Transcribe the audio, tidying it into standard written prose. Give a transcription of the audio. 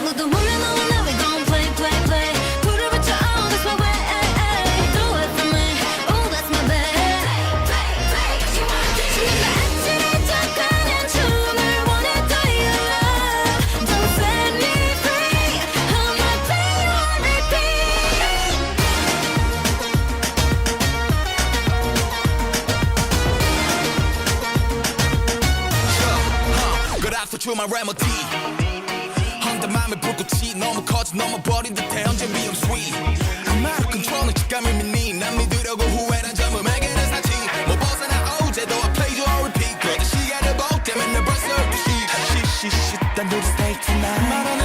아무도 몰라 너와 나 we gon' play play play 불을 붙여 oh that's my way do it for me oh that's my babe you wanna dance with me 아찔해져가는 춤을 원해 do you love don't set me free I'ma play you on repeat Good after to my remedy 한데 맘에 불꽃이 너무 커져 넘어버린 듯해 언제 미움 sweet I'm out of control은 직감을 믿니 난 믿으려고 후회란 젊음에게는 사치 못 벗어나 어제도 I played you on repeat 그때 시간을 볼 때면 내 벌써 2시 난 우리 stay tonight